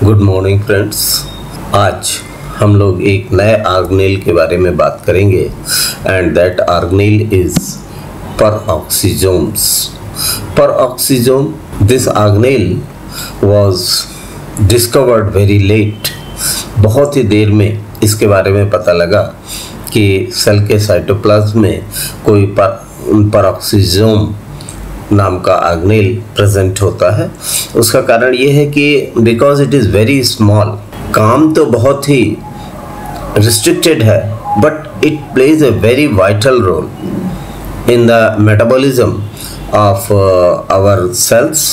Good morning friends. आज हम लोग एक नए ऑर्गेनेल के बारे में बात करेंगे and that organelle is peroxisomes. Peroxisome, this organelle was discovered very late. बहुत ही देर में इसके बारे में पता लगा कि सेल के साइटोप्लाज्म में कोई पेरोक्सिसोम नाम का ऑर्गेनेल प्रेजेंट होता है। उसका कारण ये है कि because it is very small, काम तो बहुत ही रिस्ट्रिक्टेड है but it plays a very vital role in the metabolism of our cells.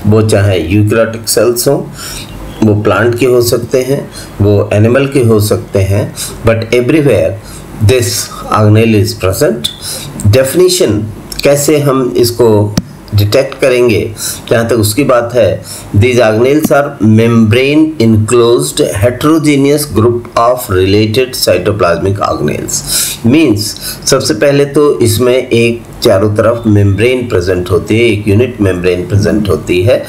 वो चाहे यूकैरियोटिक सेल्स हों, वो प्लांट के हो सकते हैं, वो एनिमल के हो सकते हैं, but everywhere this organelle is present. Definition कैसे हम इसको डिटेक्ट करेंगे, जहाँ तक उसकी बात है, these organelles are membrane enclosed heterogeneous group of related cytoplasmic organelles. Means सबसे पहले तो इसमें एक चारों तरफ मेम्ब्रेन प्रेजेंट होती है, एक यूनिट मेम्ब्रेन प्रेजेंट होती है,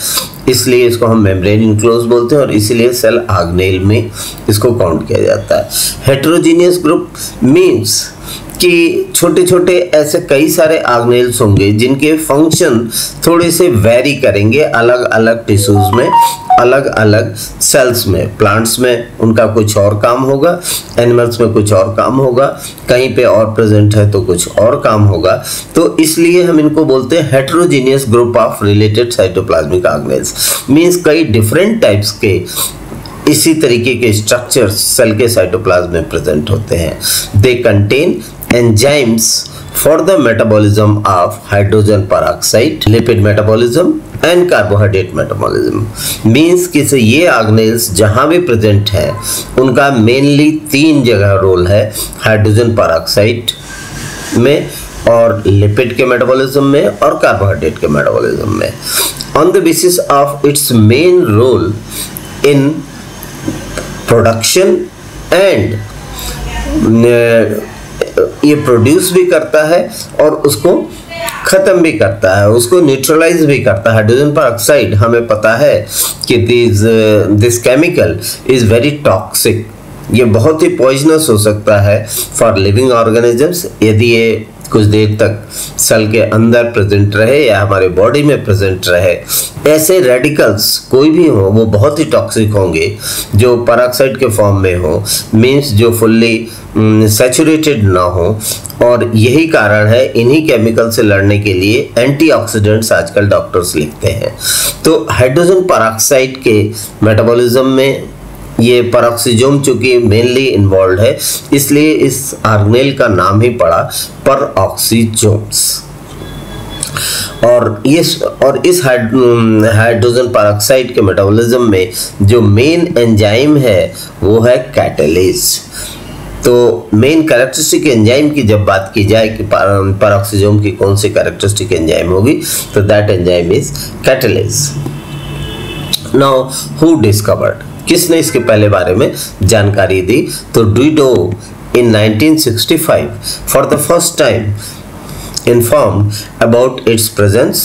इसलिए इसको हम मेम्ब्रेन इनक्लोज बोलते हैं और इसीलिए सेल ऑर्गेनेल में इसको काउंट किया जाता है। हेटेरोजेनियस ग्रुप मीन्स कि छोटे छोटे ऐसे कई सारे ऑर्गेनेल्स होंगे जिनके फंक्शन थोड़े से वेरी करेंगे अलग अलग टिश्यूज में, अलग अलग सेल्स में। प्लांट्स में उनका कुछ और काम होगा, एनिमल्स में कुछ और काम होगा, कहीं पे और प्रेजेंट है तो कुछ और काम होगा। तो इसलिए हम इनको बोलते हैं heterogeneous group of related cytoplasmic organelles. Means कई डिफरेंट टाइप्स के इसी तरीके के स्ट्रक्चर्स सेल के साइटोप्लाज्म में प्रेजेंट होते हैं। They contain enzymes for the metabolism of hydrogen peroxide, lipid metabolism and carbohydrate metabolism. Means कि से ये ऑर्गेनेल्स जहाँ भी प्रेजेंट हैं उनका मेनली 3 जगह रोल है, हाइड्रोजन पेरोक्साइड में और लिपिड के मेटाबॉलिज्म में और कार्बोहाइड्रेट के मेटाबॉलिज्म में। On the basis of its main role in production and ये प्रोड्यूस भी करता है और उसको ख़त्म भी करता है, उसको न्यूट्रलाइज भी करता है। हाइड्रोजन पेरोक्साइड हमें पता है कि this chemical is very toxic, ये बहुत ही पॉइजनस हो सकता है फॉर लिविंग ऑर्गेनिजम्स यदि ये कुछ देर तक सेल के अंदर प्रेजेंट रहे या हमारे बॉडी में प्रेजेंट रहे। ऐसे रेडिकल्स कोई भी हो वो बहुत ही टॉक्सिक होंगे जो पेरोक्साइड के फॉर्म में हो, मीन्स जो फुल्ली सैचुरेटेड ना हो। और यही कारण है इन्हीं केमिकल से लड़ने के लिए एंटीऑक्सीडेंट्स आजकल डॉक्टर्स लिखते हैं। तो हाइड्रोजन पेरोक्साइड के मेटाबॉलिज्म में ये पेरोक्सिसोम चूंकि मेनली इन्वॉल्व है इसलिए इस ऑर्गेनेल का नाम ही पड़ा पेरोक्सिसोम्स। और इस हाइड्रोजन पेरोक्साइड के मेटाबॉलिज्म में जो मेन एंजाइम है वो है कैटालेज। तो मेन कैरेक्टरिस्टिक एंजाइम की जब बात की जाए कि पेरोक्सिसोम की कौन सी कैरेक्टरिस्टिक एंजाइम होगी तो that enzyme is catalase. Now who discovered, किसने इसके पहले बारे में जानकारी दी, तो ड्यूडो इन 1965 for the first time informed about its presence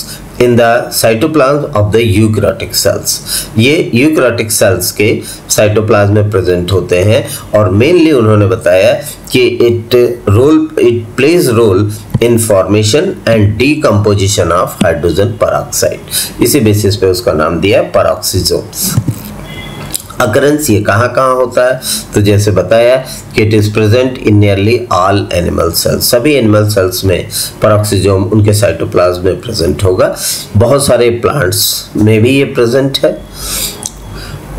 in the cytoplasm of the eukaryotic cells. ये यूकैरियोटिक सेल्स के साइटोप्लाज्म में प्रेजेंट होते हैं और मेनली उन्होंने बताया कि it plays role in formation and decomposition of hydrogen peroxide. इसी बेसिस पे उसका नाम दिया पेरोक्सिसोम्स। अकरेंस ये कहाँ कहाँ होता है, तो जैसे बताया कि it is present in nearly all animal cells. सभी एनिमल सेल्स में पेरोक्सिसोम उनके साइटोप्लाज्म में प्रेजेंट होगा। बहुत सारे प्लांट्स में भी ये प्रेजेंट है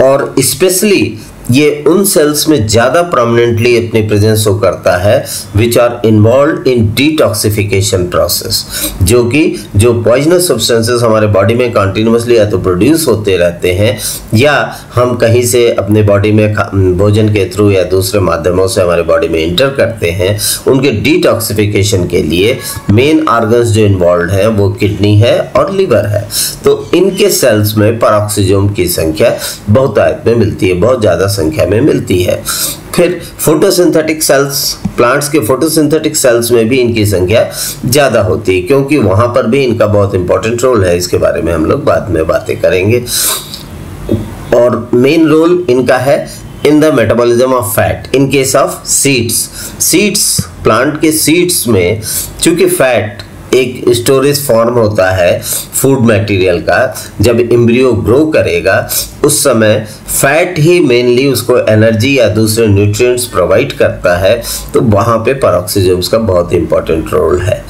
और स्पेशली ये उन सेल्स में ज़्यादा प्रोमिनेंटली अपनी प्रेजेंस शो करता है which are involved in detoxification process, जो कि जो पॉइजनस सब्सटेंसेस हमारे बॉडी में कंटिन्यूसली या तो प्रोड्यूस होते रहते हैं या हम कहीं से अपने बॉडी में भोजन के थ्रू या दूसरे माध्यमों से हमारे बॉडी में इंटर करते हैं, उनके डिटॉक्सिफिकेशन के लिए मेन ऑर्गन्स जो इन्वॉल्व हैं वो किडनी है और लिवर है। तो इनके सेल्स में पेरोक्सिसोम की संख्या बहुतायत में मिलती है, बहुत ज़्यादा संख्या में मिलती है। फिर फोटोसिंथेटिक सेल्स, प्लांट्स के फोटोसिंथेटिक सेल्स में भी इनकी संख्या ज़्यादा होती है क्योंकि वहाँ पर भी इनका बहुत इंपॉर्टेंट रोल है। इसके बारे में हम लोग बाद में बातें करेंगे। और मेन रोल इनका है इन the metabolism of fat in case of seeds. Plant के सीड्स में चूंकि फैट एक स्टोरेज फॉर्म होता है फूड मटेरियल का, जब एम्ब्रियो ग्रो करेगा उस समय फैट ही मेनली उसको एनर्जी या दूसरे न्यूट्रिएंट्स प्रोवाइड करता है, तो वहाँ पे पेरोक्सिसोम्स का बहुत इंपॉर्टेंट रोल है।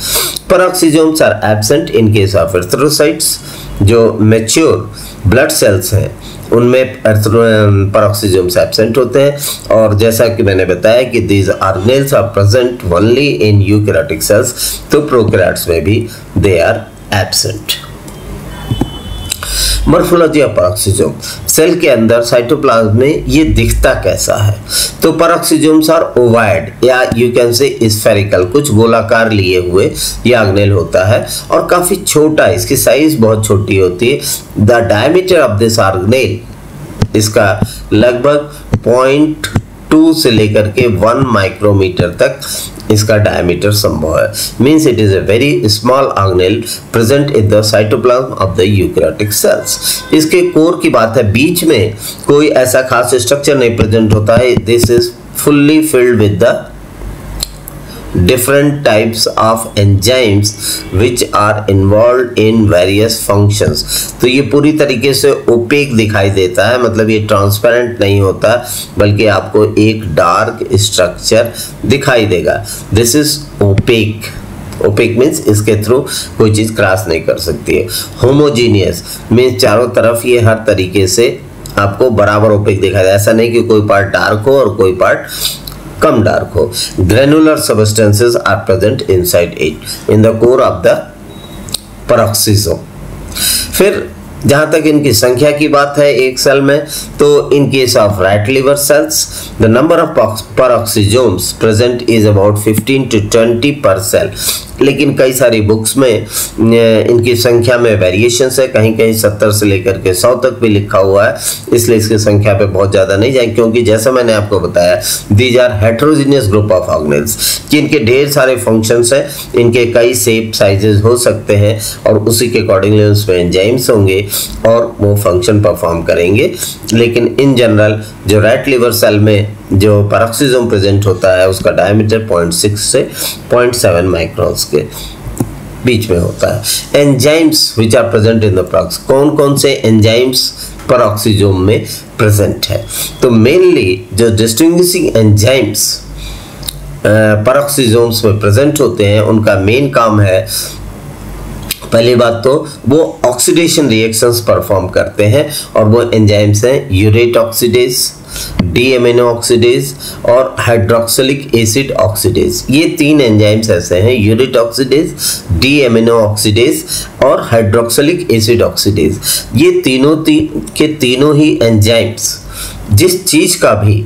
Peroxisomes are absent in case of erythrocytes. जो मैच्योर ब्लड सेल्स हैं उनमें पेरोक्सिसोम्स एब्सेंट होते हैं, और जैसा कि मैंने बताया कि these organelles are present only in eukaryotic cells, तो प्रोकैरियोट्स में भी they are absent. Morphology of peroxisome, cell के अंदर साइटोप्लाज्म में ये दिखता कैसा है? तो पेरोक्सिसोम्स आर ओवाइड या यू कैन से स्फेरिकल, कुछ गोलाकार लिए हुए ये ऑर्गेनेल होता है और काफी छोटा, इसकी साइज बहुत छोटी होती है। The diameter of this organelle, इसका लगभग 0.2 से लेकर के 1 माइक्रोमीटर तक इसका डायमीटर संभव है। Means it is a very small organelle present in the cytoplasm of the eukaryotic cells. इसके कोर की बात है, बीच में कोई ऐसा खास स्ट्रक्चर नहीं प्रेजेंट होता है। This is fully filled with the different types of enzymes which are involved in various functions। तो ये पूरी तरीके से ओपेक दिखाई देता है, मतलब ये ट्रांसपेरेंट नहीं होता बल्कि आपको एक डार्क स्ट्रक्चर दिखाई देगा। This is opaque. Opaque means इसके थ्रू कोई चीज क्रॉस नहीं कर सकती है। होमोजीनियस मीन्स चारों तरफ ये हर तरीके से आपको बराबर ओपेक दिखाई देगा, ऐसा नहीं कि कोई पार्ट डार्क हो और कोई पार्ट कम डार्क हो। Granular substances are present inside it in the core of the peroxisome. फिर जहां तक इनकी संख्या की बात है एक सेल में, तो इन case of rat liver cells the number of peroxisomes present is about 15 to 20 पर सेल। लेकिन कई सारी बुक्स में इनकी संख्या में वेरिएशंस है, कहीं कहीं 70 से लेकर के 100 तक भी लिखा हुआ है, इसलिए इसकी संख्या पे बहुत ज़्यादा नहीं जाए, क्योंकि जैसा मैंने आपको बताया these are heterogeneous group of organelles कि इनके ढेर सारे फंक्शंस हैं, इनके कई शेप साइजेस हो सकते हैं और उसी के अकॉर्डिंगली उसमें एंजाइम्स होंगे और वो फंक्शन परफॉर्म करेंगे। लेकिन इन जनरल जो रैट लिवर सेल में जो पेरोक्सिसोम प्रेजेंट होता है उसका डायमीटर 0.6 से 0.7 माइक्रोन्स के बीच में होता है। Enzymes which are present in the peroxisome, कौन कौन से एंजाइम्स पेरोक्सिसोम में प्रेजेंट है? तो मेनली जो डिस्टिंग्विशिंग एंजाइम्स पेरोक्सिसोम्स में प्रेजेंट होते हैं उनका मेन काम है, पहली बात तो वो ऑक्सीडेशन रिएक्शंस परफॉर्म करते हैं और वो एंजाइम्स हैं urate oxidase, D amino oxidase और हाइड्रोक्सिलिक एसिड ऑक्सीडेज। ये 3 एंजाइम्स ऐसे हैं, urate oxidase, D amino oxidase और हाइड्रोक्सिलिक एसिड ऑक्सीडेज। ये तीनों ही एंजाइम्स जिस चीज का भी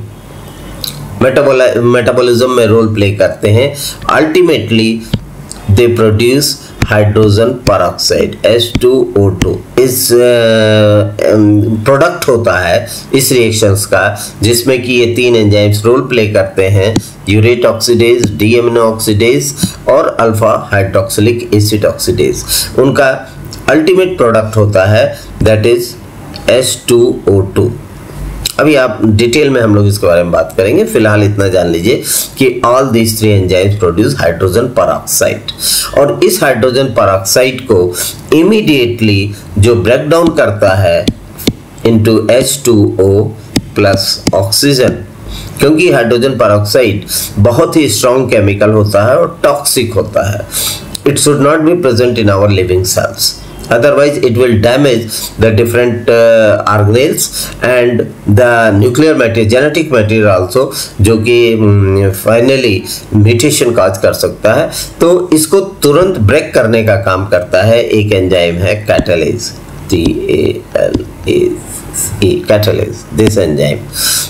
मेटाबॉलिज्म में रोल प्ले करते हैं, ultimately they produce hydrogen peroxide H2O2। इस प्रोडक्ट होता है इस रिएक्शंस का जिसमें कि ये 3 एंजाइम्स रोल प्ले करते हैं, urate oxidase, D amino oxidase और अल्फा हाइड्रोक्सिलिक एसिड ऑक्सीडेज। उनका अल्टीमेट प्रोडक्ट होता है दैट इज H2O2। अभी आप डिटेल में हम लोग इसके बारे में बात करेंगे, फिलहाल इतना जान लीजिए कि all these 3 enzymes produce hydrogen peroxide, और इस हाइड्रोजन पेरोक्साइड को इमीडिएटली जो ब्रेक डाउन करता है इनटू H2O प्लस ऑक्सीजन, क्योंकि हाइड्रोजन पेरोक्साइड बहुत ही स्ट्रॉन्ग केमिकल होता है और टॉक्सिक होता है। It should not be present in our living cells, otherwise it will damage the different organelles and the nuclear material, genetic material also, जो कि finally mutation काज कर सकता है। तो इसको तुरंत ब्रेक करने का काम करता है एक एंजाइम है catalase, catalase, this enzyme.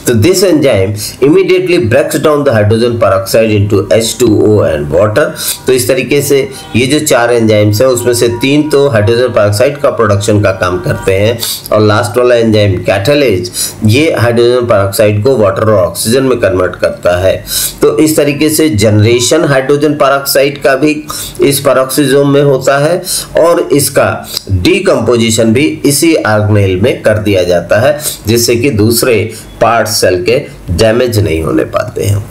So this enzyme immediately breaks down the hydrogen peroxide into H2O and water। तो इस तरीके से ये जो 4 एंजाइम्स हैं उसमें से 3 तो हाइड्रोजन पेरोक्साइड का प्रोडक्शन का काम करते हैं और लास्ट वाला एंजाइम कैटालेज ये हाइड्रोजन पेरोक्साइड को वाटर और ऑक्सीजन में कन्वर्ट करता है। तो इस तरीके से जनरेशन हाइड्रोजन पेरोक्साइड का भी इस पेरोक्सिसोम में होता है और इसका डीकम्पोजिशन भी इसी ऑर्गेनेल में कर दिया जाता है, जिससे कि दूसरे पार्ट सेल के डैमेज नहीं होने पाते हैं।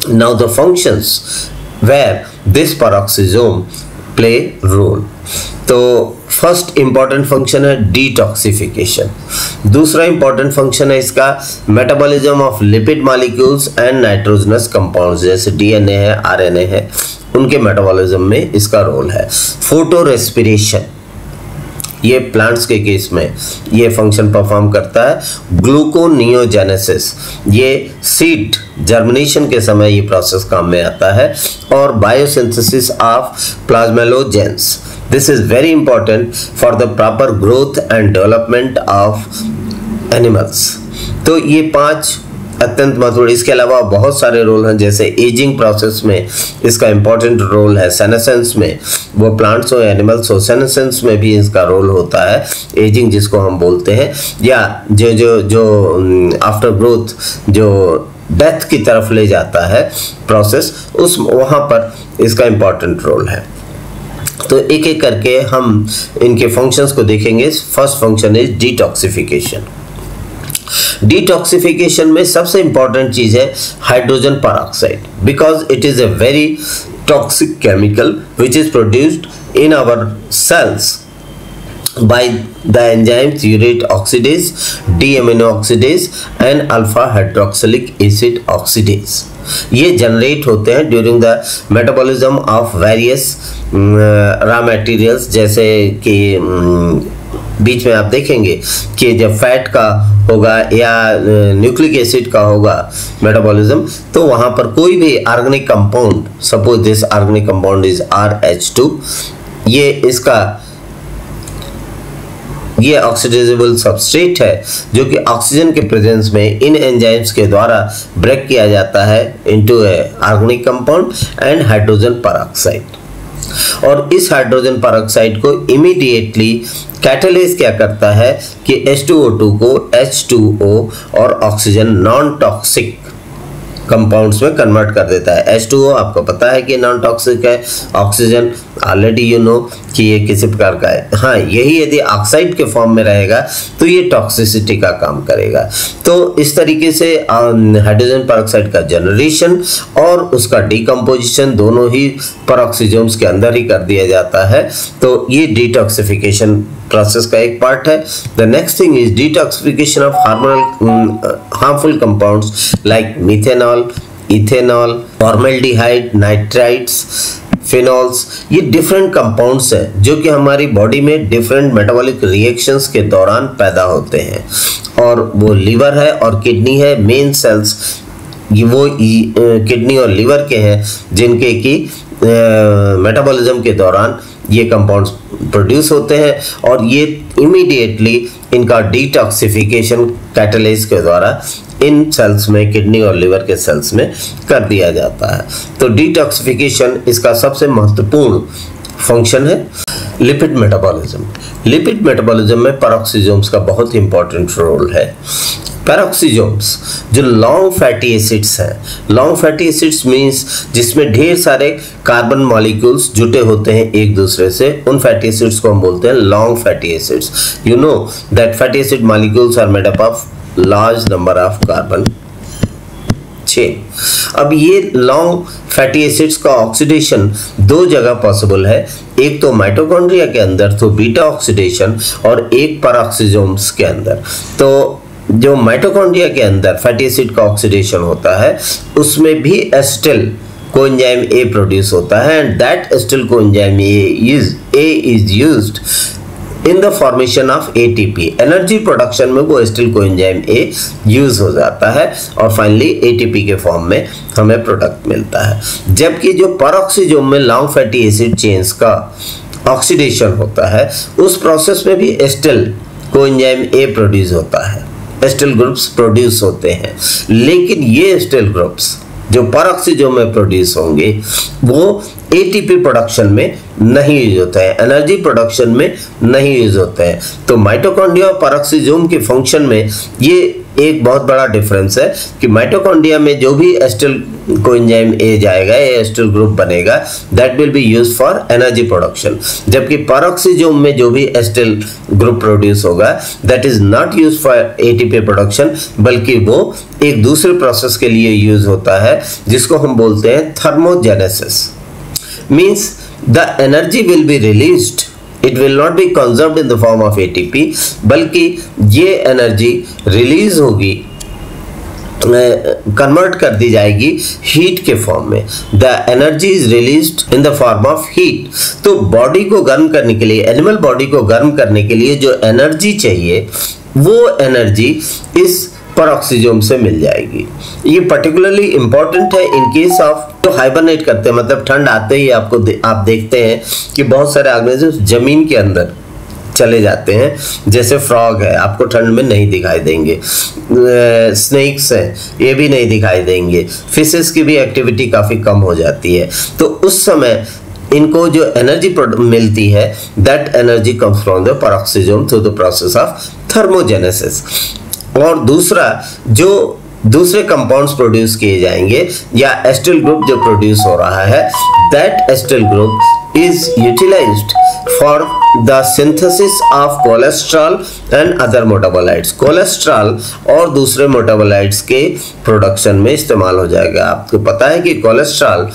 Now the functions where this peroxisome play role. तो फर्स्ट इंपॉर्टेंट फंक्शन है डिटॉक्सिफिकेशन। दूसरा इंपॉर्टेंट फंक्शन है इसका metabolism of lipid molecules and nitrogenous compounds, जैसे डीएनए है, आरएनए है, उनके मेटाबॉलिज्म में इसका रोल है। फोटो रेस्पिरेशन, ये प्लांट्स के केस में ये फंक्शन परफॉर्म करता है। ग्लूकोनियोजेनेसिस, ये सीड जर्मिनेशन के समय ये प्रोसेस काम में आता है। और biosynthesis of plasmalogens, this is very important for the proper growth and development of animals. तो ये 5 अत्यंत महत्वपूर्ण, इसके अलावा बहुत सारे रोल हैं, जैसे एजिंग प्रोसेस में इसका इंपॉर्टेंट रोल है। सेनेसेंस में, वो प्लांट्स हो एनिमल्स हो, सेनेसेंस में भी इसका रोल होता है, एजिंग जिसको हम बोलते हैं, या जो आफ्टर ग्रोथ जो डेथ की तरफ ले जाता है प्रोसेस, उस वहाँ पर इसका इंपॉर्टेंट रोल है। तो एक एक करके हम इनके फंक्शंस को देखेंगे। First function is detoxification. Detoxification में सबसे इंपॉर्टेंट चीज है hydrogen peroxide, because it is a very toxic chemical which is produced in our cells by the enzymes urate oxidase, D-amino oxidase and alpha hydroxylic acid oxidase। ये generate होते हैं during the metabolism of various raw materials, जैसे कि बीच में आप देखेंगे कि जब फैट का होगा या न्यूक्लिक एसिड का होगा मेटाबॉलिज्म, तो वहाँ पर कोई भी organic compound, suppose this organic compound is RH2, ये ऑक्सीडाइजेबल सबस्ट्रेट है जो कि ऑक्सीजन के प्रेजेंस में इन एंजाइम्स के द्वारा ब्रेक किया जाता है into A organic compound and hydrogen peroxide. और इस हाइड्रोजन पेरोक्साइड को इमीडिएटली कैटलिस्ट क्या करता है कि H2O2 को H2O और ऑक्सीजन नॉन टॉक्सिक कंपाउंड्स में कन्वर्ट कर देता है। H2O आपको पता है कि नॉन टॉक्सिक है, ऑक्सीजन ऑलरेडी यू नो कि ये किसी प्रकार का है। हाँ, यही यदि ऑक्साइड के फॉर्म में रहेगा तो ये टॉक्सिसिटी का काम करेगा। तो इस तरीके से हाइड्रोजन पेरोक्साइड का जनरेशन और उसका डिकम्पोजिशन दोनों ही पेरोक्सिसोम्स के अंदर ही कर दिया जाता है। तो ये डिटॉक्सिफिकेशन प्रोसेस का एक पार्ट है। The next thing is detoxification of harmful compounds like methanol, ethanol, formaldehyde, nitrites, phenols. ये डिफरेंट कंपाउंड्स हैं जो कि हमारी बॉडी में डिफरेंट मेटाबॉलिक रिएक्शंस के दौरान पैदा होते हैं। और वो लीवर है और किडनी है, मेन सेल्स वो किडनी और लीवर के हैं, जिनके कि मेटाबॉलिज्म के दौरान ये कंपाउंड्स प्रोड्यूस होते हैं और ये इमीडिएटली इनका डिटॉक्सिफिकेशन कैटलिस्ट के द्वारा इन सेल्स में, किडनी और लिवर के सेल्स में कर दिया जाता है। तो डिटॉक्सिफिकेशन इसका सबसे महत्वपूर्ण फंक्शन है। लिपिड मेटाबॉलिज्म, लिपिड मेटाबॉलिज्म में पेरोक्सिसोम्स का बहुत इंपॉर्टेंट रोल है। पेरोक्सिसोम्स जो लॉन्ग फैटी एसिड्स हैं, लॉन्ग फैटी एसिड्स मीन्स जिसमें ढेर सारे कार्बन मॉलिक्यूल्स जुटे होते हैं एक दूसरे से, उन फैटी एसिड्स को हम बोलते हैं long fatty acids. You know that fatty acid molecules are made up of large number of carbon chain. अब ये लॉन्ग फैटी एसिड्स का ऑक्सीडेशन 2 जगह पॉसिबल है, एक तो माइटोकॉन्ड्रिया के अंदर तो बीटा ऑक्सीडेशन, और एक पेरोक्सिसोम्स के अंदर। तो जो माइटोकॉन्ड्रिया के अंदर फैटी एसिड का ऑक्सीडेशन होता है उसमें भी एसिटिल कोएंजाइम ए प्रोड्यूस होता है, and that acetyl coenzyme A is used in the formation of ATP. Energy production में वो एसिटिल कोएंजाइम ए यूज हो जाता है और फाइनली एटीपी के फॉर्म में हमें प्रोडक्ट मिलता है। जबकि जो पेरोक्सिसोम में लॉन्ग फैटी एसिड चेन्स का ऑक्सीडेशन होता है उस प्रोसेस में भी एसिटिल कोएंजाइम ए प्रोड्यूस होता है, एसिटिल ग्रुप्स प्रोड्यूस होते हैं। लेकिन ये एसिटिल ग्रुप्स जो पेरोक्सिसोम में प्रोड्यूस होंगे वो एटीपी प्रोडक्शन में नहीं यूज होते हैं, एनर्जी प्रोडक्शन में नहीं यूज होते हैं। तो माइटोकॉन्ड्रिया और पेरोक्सिसोम के फंक्शन में ये एक बहुत बड़ा डिफरेंस है कि माइटोकॉन्ड्रिया में जो भी एसिटिल कोएंजाइम ए जाएगा, एस्टिल ग्रुप बनेगा, that will be used for energy production. जबकि पेरोक्सिसोम में जो भी एस्टिल ग्रुप प्रोड्यूस होगा that is not used for ATP production, बल्कि वो एक दूसरे प्रोसेस के लिए यूज होता है जिसको हम बोलते हैं thermogenesis. Means the energy will be released, it will not be conserved in the form of ATP, बल्कि ये एनर्जी रिलीज होगी, कन्वर्ट कर दी जाएगी हीट के फॉर्म में। The energy is released in the form of heat. तो body को गर्म करने के लिए, एनिमल बॉडी को गर्म करने के लिए जो एनर्जी चाहिए वो एनर्जी इस पेरोक्सिसोम से मिल जाएगी। ये पर्टिकुलरली इंपॉर्टेंट है इन केस ऑफ जो हाइबरनेट करते हैं, मतलब ठंड आते ही आप देखते हैं कि बहुत सारे ऑर्गेनिज्म जमीन के अंदर चले जाते हैं, जैसे फ्रॉग है, आपको ठंड में नहीं दिखाई देंगे, स्नेक्स हैं, ये भी नहीं दिखाई देंगे, फिशेस की भी एक्टिविटी काफ़ी कम हो जाती है। तो उस समय इनको जो एनर्जी मिलती है that energy comes from the peroxisome through the process of thermogenesis. और दूसरा जो दूसरे कंपाउंड्स प्रोड्यूस किए जाएंगे या एस्टिल ग्रुप जो प्रोड्यूस हो रहा है, that acetyl group is utilised for the synthesis of cholesterol and other metabolites. Cholesterol और दूसरे मेटाबोलाइट्स के प्रोडक्शन में इस्तेमाल हो जाएगा। आपको पता है कि कोलेस्ट्रॉल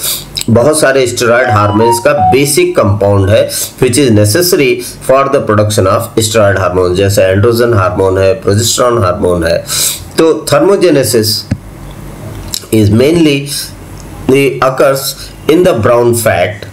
बहुत सारे स्टेरॉयड हार्मोन्स का बेसिक कंपाउंड है which is necessary for the production of steroid hormone, जैसे एंड्रोजन हार्मोन है, प्रोजेस्टेरोन हार्मोन है। तो thermogenesis is mainly occurs in the brown fat,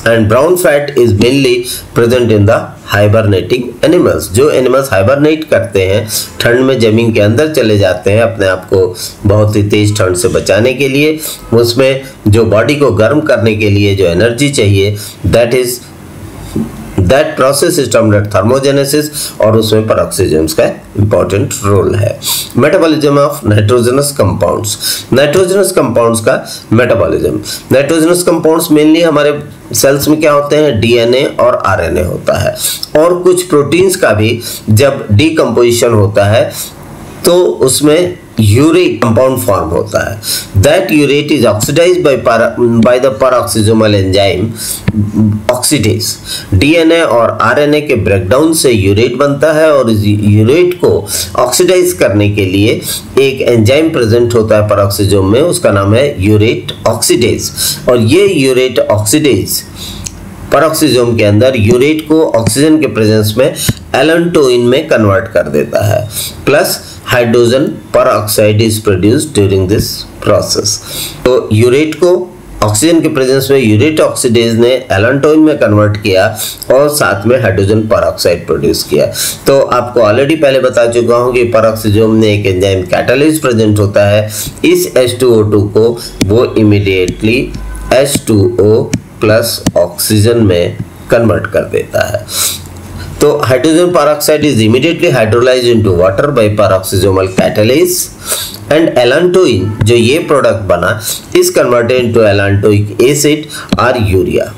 and brown fat is mainly present in the hibernating animals। जो animals hibernate करते हैं, ठंड में जमीन के अंदर चले जाते हैं अपने आप को बहुत ही तेज ठंड से बचाने के लिए, उसमें जो बॉडी को गर्म करने के लिए जो एनर्जी चाहिए that process is termed thermogenesis, और उसमें पेरोक्सिसोम्स का इंपॉर्टेंट रोल है। Metabolism of nitrogenous compounds. Nitrogenous compounds का मेटाबॉलिज्म। नाइट्रोजनस कंपाउंड्स मेनली हमारे सेल्स में क्या होते हैं, डीएनए और आरएनए होता है, और कुछ प्रोटीन्स का भी जब डीकम्पोजिशन होता है तो उसमें यूरेट कंपाउंड फॉर्म होता है। That urate is oxidised by the peroxisomal enzyme oxidase. DNA और आरएनए के ब्रेकडाउन से यूरेट बनता है, और इस यूरेट को ऑक्सीडाइज करने के लिए एक एंजाइम प्रेजेंट होता है पेरोक्सिसोम में, उसका नाम है यूरेट ऑक्सीडेज। और ये यूरेट ऑक्सीडेज पेरोक्सिसोम के अंदर यूरेट को ऑक्सीजन के प्रेजेंस में एलेंटोइन में कन्वर्ट कर देता है, plus hydrogen peroxide is produced during this process. तो यूरेट को ऑक्सीजन के प्रेजेंस में यूरेट ऑक्सीडेज ने एलेंटोइन में कन्वर्ट किया और साथ में हाइड्रोजन पेरोक्साइड प्रोड्यूस किया। तो आपको ऑलरेडी पहले बता चुका हूं कि पेरोक्सिसोम में एक एंजाइम कैटालिस्ट प्रेजेंट होता है। इस H2O2 को वो इमीडिएटली H2O प्लस ऑक्सीजन में कन्वर्ट कर देता है। तो hydrogen peroxide is immediately hydrolysed into water by peroxisomal catalase, and allantoin जो ये प्रोडक्ट बना is converted into allantoic acid और यूरिया।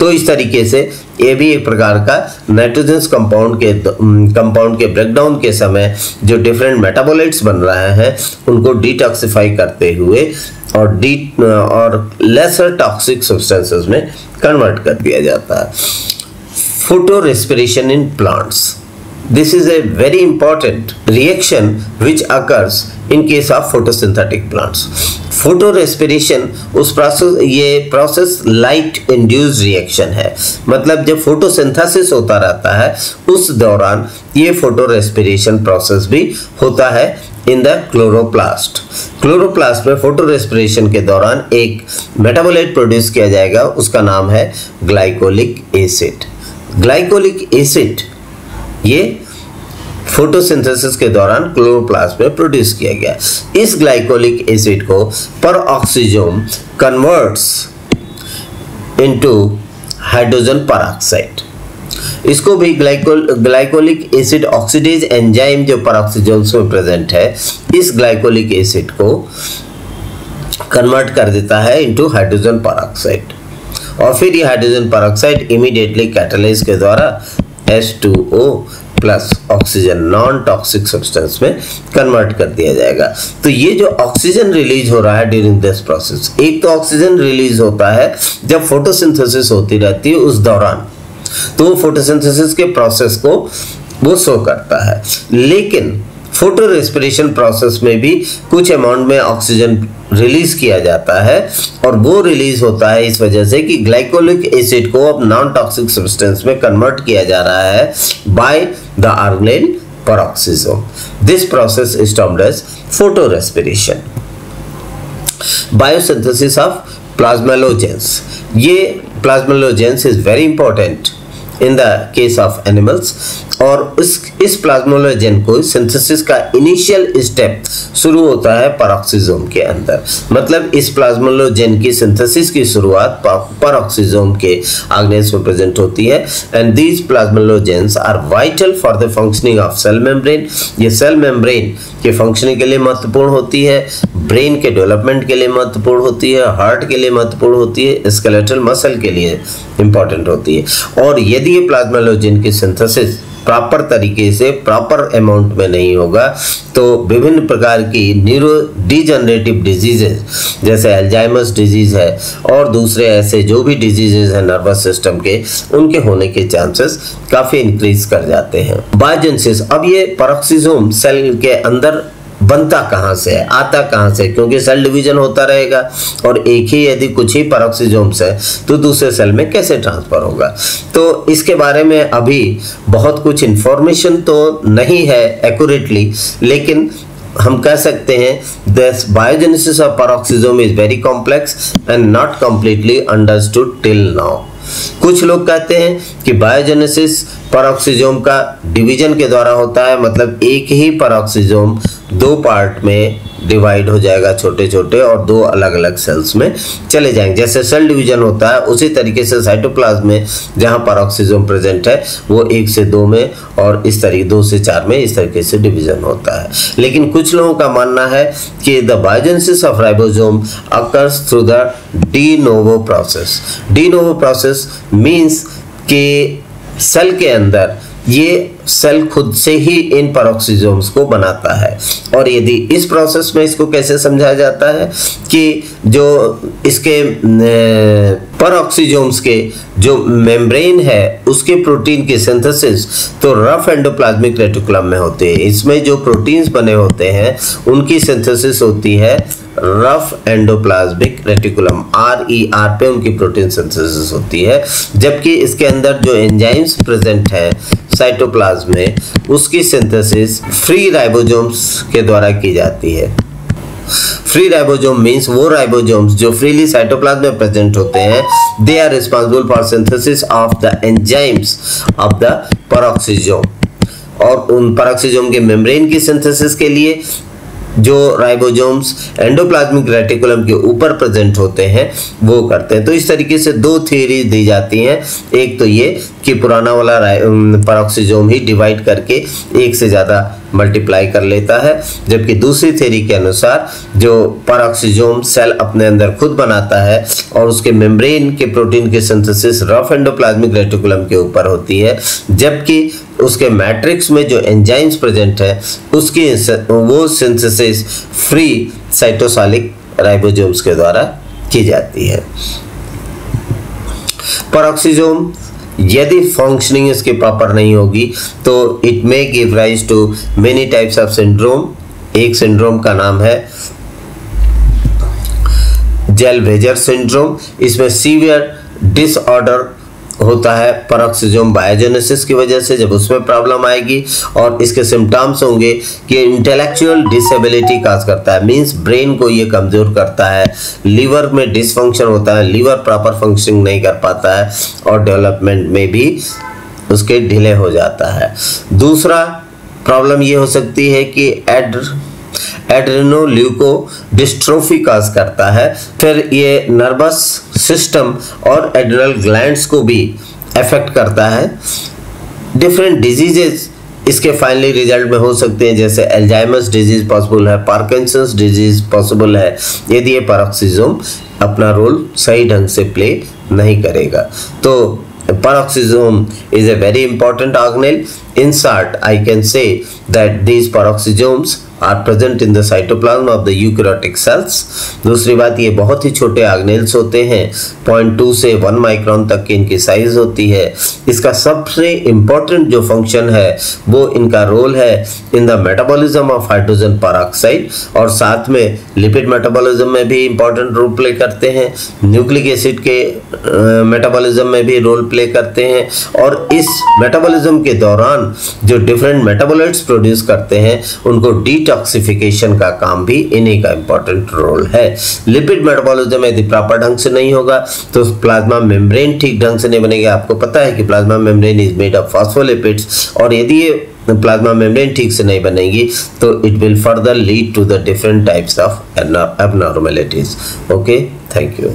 तो इस तरीके से ये भी एक प्रकार का नाइट्रोजन कंपाउंड के ब्रेकडाउन के समय जो डिफरेंट मेटाबोलाइट्स बन रहे हैं उनको डिटॉक्सिफाई करते हुए और लेसर टॉक्सिक सब्सटेंसेस में कन्वर्ट कर दिया जाता है। Photorespiration in plants. This is a very important reaction which occurs in case of photosynthetic plants. Photorespiration ये प्रोसेस लाइट इंड्यूस्ड रिएक्शन है, मतलब जब फोटोसिंथेसिस होता रहता है उस दौरान ये फोटोरेस्पिरेशन प्रोसेस भी होता है इन द क्लोरोप्लास्ट। क्लोरोप्लास्ट में फोटोरेस्पिरेशन के दौरान एक मेटाबोलाइट प्रोड्यूस किया जाएगा, उसका नाम है ग्लाइकोलिक एसिड। ग्लाइकोलिक एसिड ये फोटोसिंथेसिस के दौरान क्लोरोप्लास्ट में प्रोड्यूस किया गया। इस ग्लाइकोलिक एसिड को peroxisome converts into hydrogen peroxide. इसको भी ग्लाइकोलिक एसिड ऑक्सीडेज एंजाइम जो पेरोक्सिसोम्स में प्रेजेंट है, इस ग्लाइकोलिक एसिड को कन्वर्ट कर देता है इनटू हाइड्रोजन पेरोक्साइड, और फिर ये हाइड्रोजन पेरोक्साइड इमीडिएटली कैटालिसिस के द्वारा H2O plus oxygen non toxic substance में कन्वर्ट कर दिया जाएगा। तो ये जो ऑक्सीजन रिलीज हो रहा है ड्यूरिंग दिस प्रोसेस, एक तो ऑक्सीजन रिलीज होता है जब फोटोसिंथेसिस होती रहती है उस दौरान, तो वो फोटोसिंथेसिस के प्रोसेस को वो शो करता है। लेकिन फोटो रेस्पिरेशन प्रोसेस में भी कुछ अमाउंट में ऑक्सीजन रिलीज किया जाता है, और वो रिलीज होता है इस वजह से कि ग्लाइकोलिक एसिड को अब नॉन टॉक्सिक सब्सटेंस में कन्वर्ट किया जा रहा है by the organelle peroxisome. This process is termed as photorespiration. Biosynthesis of plasmalogens, ये plasmalogens is very important in the case of animals, और इस प्लाज्मोलोजेन को सिंथेसिस का इनिशियल स्टेप शुरू होता है पेरोक्सिसोम के अंदर। मतलब इस प्लाज्मोलोजेन की सिंथेसिस की शुरुआत पेरोक्सिसोम के ऑर्गेनेल्स में प्रेजेंट होती है। And these plasmalogens are vital for the functioning of cell membrane. ये सेल मेम्ब्रेन के फंक्शनिंग के लिए महत्वपूर्ण होती है, ब्रेन के डेवलपमेंट के लिए महत्वपूर्ण होती है, हार्ट के लिए महत्वपूर्ण होती है, स्केलेटल मसल के लिए इंपॉर्टेंट होती है। और यदि ये प्लाज्मोलोजेन की सिंथेसिस प्रॉपर तरीके से प्रॉपर अमाउंट में नहीं होगा तो विभिन्न प्रकार की न्यूरो डिजनरेटिव डिजीजेस जैसे अल्जाइमर्स डिजीज है और दूसरे ऐसे जो भी डिजीजेस हैं नर्वस सिस्टम के, उनके होने के चांसेस काफ़ी इंक्रीज कर जाते हैं। बायोजेनेसिस, अब ये पेरोक्सिसोम सेल के अंदर बनता कहाँ से है, आता कहाँ से, क्योंकि सेल डिवीजन होता रहेगा और एक ही यदि कुछ ही पेरोक्सिसोम्स है तो दूसरे सेल में कैसे ट्रांसफर होगा। तो इसके बारे में अभी बहुत कुछ इंफॉर्मेशन तो नहीं है एक्यूरेटली, लेकिन हम कह सकते हैं this biogenesis of peroxisome is very complex and not completely understood till now. कुछ लोग कहते हैं कि बायोजेनेसिस पेरोक्सिसोम का डिवीजन के द्वारा होता है, मतलब एक ही पेरोक्सिसोम दो पार्ट में डिवाइड हो जाएगा छोटे छोटे और दो अलग अलग सेल्स में चले जाएंगे। जैसे सेल डिवीजन होता है उसी तरीके से साइटोप्लाज्म में जहां पेरोक्सिसोम प्रेजेंट है वो 1 से 2 में और इस तरीके 2 से 4 में इस तरीके से डिवीजन होता है। लेकिन कुछ लोगों का मानना है कि the biogenesis of ribosome occurs through the de novo process. De novo process means कि सेल के अंदर ये सेल खुद से ही इन पेरोक्सिसोम्स को बनाता है। और यदि इस प्रोसेस में इसको कैसे समझाया जाता है कि जो इसके पेरोक्सिसोम्स के जो मेम्ब्रेन है उसके प्रोटीन की सिंथेसिस तो रफ एंडोप्लाज्मिक रेटिकुलम में होती है। इसमें जो प्रोटीन्स बने होते हैं उनकी सिंथेसिस होती है रफ एंडोप्लाज्मिक रेटिकुलम, RER पे उनकी प्रोटीन सिंथेसिस होती है। जबकि इसके अंदर जो एंजाइम्स प्रेजेंट है साइटोप्लाज्म में उसकी सिंथेसिस फ्री राइबोसोम्स के द्वारा की जाती है। फ्री राइबोसोम मीन्स वो राइबोसोम्स जो फ्रीली साइटोप्लाज्म में प्रेजेंट होते हैं, they are responsible for synthesis of the enzymes of the peroxisome. और उन पेरोक्सिसोम के मेम्ब्रेन की सिंथेसिस के लिए जो राइबोसोम्स एंडोप्लाज्मिक रेटिकुलम के ऊपर प्रेजेंट होते हैं वो करते हैं। तो इस तरीके से दो थ्योरी दी जाती हैं। एक तो ये कि पुराना वाला पेरोक्सिसोम ही डिवाइड करके एक से ज़्यादा मल्टीप्लाई कर लेता है, जबकि दूसरी थ्योरी के अनुसार जो पेरोक्सिसोम सेल अपने अंदर खुद बनाता है और उसके मेम्ब्रेन के प्रोटीन की सिंथेसिस रफ एंडोप्लाज्मिक रेटिकुलम के ऊपर होती है, जबकि उसके मैट्रिक्स में जो एंजाइम्स प्रेजेंट है उसकी वो सिंथेसिस फ्री साइटोसॉलिक राइबोसोम्स के द्वारा की जाती है। पेरोक्सिसोम यदि फंक्शनिंग इसकी प्रॉपर नहीं होगी तो it may give rise to many types of syndrome. एक सिंड्रोम का नाम है जेल-वेजर सिंड्रोम। इसमें सीवियर डिसऑर्डर होता है पेरोक्सिसोम बायोजेनेसिस की वजह से, जब उसमें प्रॉब्लम आएगी। और इसके सिम्टम्स होंगे कि इंटेलेक्चुअल डिसेबिलिटी काज करता है, मींस ब्रेन को ये कमजोर करता है, लीवर में डिसफंक्शन होता है, लीवर प्रॉपर फंक्शनिंग नहीं कर पाता है और डेवलपमेंट में भी उसके डिले हो जाता है। दूसरा प्रॉब्लम ये हो सकती है कि एड्रेनोल्यूकोडिस्ट्रोफी काज करता है। फिर ये नर्वस सिस्टम और एड्रेनल ग्लैंड्स को भी अफेक्ट करता है। डिफरेंट डिजीजेस इसके फाइनली रिजल्ट में हो सकते हैं, जैसे अल्जाइमर्स डिजीज पॉसिबल है, पार्किंसंस डिजीज पॉसिबल है यदि ये पेरोक्सिसोम अपना रोल सही ढंग से प्ले नहीं करेगा। तो peroxisome is a very important organelle In short, I can say that these peroxisomes are present in the cytoplasm of the eukaryotic cells. दूसरी बात, ये बहुत ही छोटे ऑर्गेनेल्स होते हैं, 0.2 से 1 माइक्रोन तक की इनकी साइज होती है। इसका सबसे इम्पोर्टेंट जो फंक्शन है वो इनका रोल है इन the metabolism of hydrogen peroxide, और साथ में लिपिड मेटाबॉलिज्म में भी इंपॉर्टेंट रोल प्ले करते हैं, न्यूक्लिक एसिड के मेटाबॉलिज्म में भी रोल प्ले करते हैं, और इस मेटाबॉलिज्म के दौरान जो डिफरेंट मेटाबोलाइट्स प्रोड्यूस करते हैं उनको डिटॉक्सिफिकेशन का काम भी इन्हीं का इंपॉर्टेंट रोल है। लिपिड मेटाबॉलिज्म यदि प्रॉपर ढंग से नहीं होगा तो प्लाज्मा मेम्ब्रेन ठीक ढंग से नहीं बनेगी। आपको पता है कि plasma membrane is made of phospholipids, और यदि ये प्लाज्मा मेम्ब्रेन ठीक से नहीं बनेगी तो it will further lead to the different types of abnormalities. Okay, thank you.